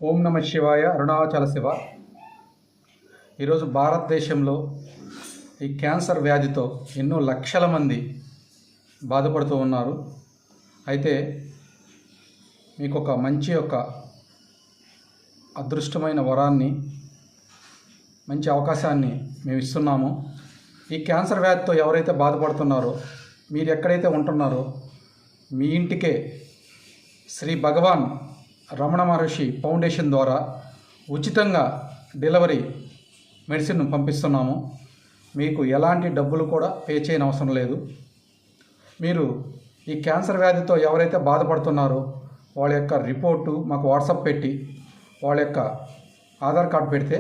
ఓం నమ శివాయ. అరుణాచల శివ. ఈరోజు భారతదేశంలో ఈ క్యాన్సర్ వ్యాధితో ఎన్నో లక్షల మంది బాధపడుతూ ఉన్నారు. అయితే మీకు ఒక మంచి అదృష్టమైన వరాన్ని, మంచి అవకాశాన్ని మేము ఇస్తున్నాము. ఈ క్యాన్సర్ వ్యాధితో ఎవరైతే బాధపడుతున్నారో, మీరు ఎక్కడైతే ఉంటున్నారో మీ ఇంటికే శ్రీ భగవాన్ రమణ మహర్షి ఫౌండేషన్ ద్వారా ఉచితంగా డెలివరీ మెడిసిన్ పంపిస్తున్నాము. మీకు ఎలాంటి డబ్బులు కూడా పే చేయని అవసరం లేదు. మీరు ఈ క్యాన్సర్ వ్యాధితో ఎవరైతే బాధపడుతున్నారో వాళ్ళ యొక్క రిపోర్టు మాకు వాట్సాప్ పెట్టి వాళ్ళ యొక్క ఆధార్ కార్డు పెడితే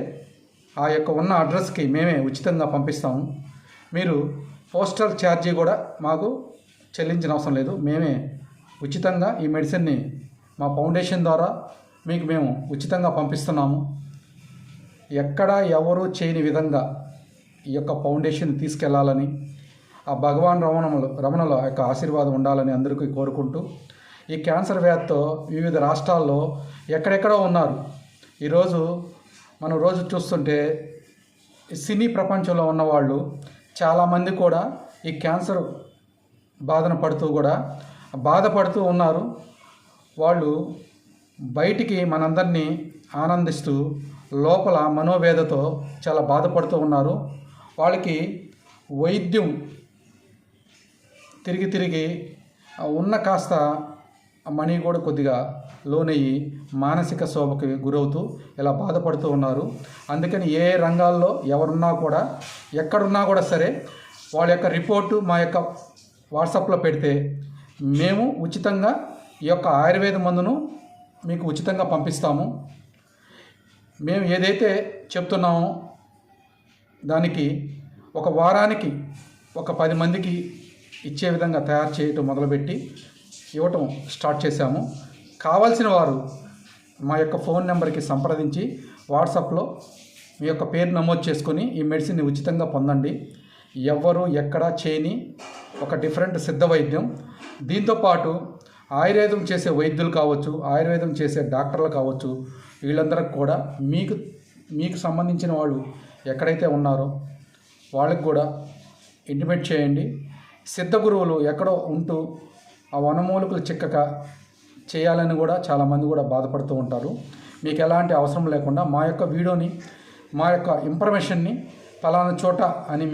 ఆ యొక్క ఉన్న అడ్రస్కి మేమే ఉచితంగా పంపిస్తాము. మీరు పోస్టల్ ఛార్జీ కూడా మాకు చెల్లించిన అవసరం లేదు. మేమే ఉచితంగా ఈ మెడిసిన్ని మా ఫౌండేషన్ ద్వారా మీకు మేము ఉచితంగా పంపిస్తున్నాము. ఎక్కడా ఎవరు చేయని విధంగా ఈ యొక్క ఫౌండేషన్ తీసుకెళ్లాలని, ఆ భగవాన్ రమణల యొక్క ఆశీర్వాదం ఉండాలని అందరికీ కోరుకుంటూ, ఈ క్యాన్సర్ వ్యాధితో వివిధ రాష్ట్రాల్లో ఎక్కడెక్కడో ఉన్నారు. ఈరోజు మనం రోజు చూస్తుంటే సినీ ప్రపంచంలో ఉన్నవాళ్ళు చాలామంది కూడా ఈ క్యాన్సర్ బాధపడుతూ ఉన్నారు. వాళ్ళు బయటికి మనందరినీ ఆనందిస్తూ లోపల మనోవేదతో చాలా బాధపడుతూ ఉన్నారు. వాళ్ళకి వైద్యం తిరిగి ఉన్న కాస్త మనీ కూడా కొద్దిగా లోనయ్యి మానసిక శోభకి గురవుతూ ఇలా బాధపడుతూ ఉన్నారు. అందుకని ఏ రంగాల్లో ఎవరున్నా కూడా, ఎక్కడున్నా కూడా సరే, వాళ్ళ యొక్క రిపోర్టు మా యొక్క వాట్సాప్లో పెడితే మేము ఉచితంగా ఈ యొక్క ఆయుర్వేద మందును మీకు ఉచితంగా పంపిస్తాము. మేము ఏదైతే చెప్తున్నామో దానికి ఒక వారానికి ఒక 10 మందికి ఇచ్చే విధంగా తయారు చేయటం మొదలుపెట్టి ఇవ్వటం స్టార్ట్ చేశాము. కావాల్సిన వారు మా యొక్క ఫోన్ నెంబర్కి సంప్రదించి వాట్సాప్లో మీ యొక్క పేరు నమోదు చేసుకొని ఈ మెడిసిన్ని ఉచితంగా పొందండి. ఎవ్వరూ ఎక్కడా చేయని ఒక డిఫరెంట్ సిద్ధ వైద్యం. దీంతోపాటు ఆయుర్వేదం చేసే వైద్యులు కావచ్చు, ఆయుర్వేదం చేసే డాక్టర్లు కావచ్చు, వీళ్ళందరికి కూడా మీకు సంబంధించిన వాళ్ళు ఎక్కడైతే ఉన్నారో వాళ్ళకి కూడా ఇంటిమేట్ చేయండి. సిద్ధ గురువులు ఎక్కడో ఉంటూ ఆ వనమూలికలు చిక్కక చేయాలని కూడా చాలామంది కూడా బాధపడుతూ ఉంటారు. మీకు ఎలాంటి అవసరం లేకుండా మా యొక్క వీడియోని, మా యొక్క ఇన్ఫర్మేషన్ని ఫలానా చోట అని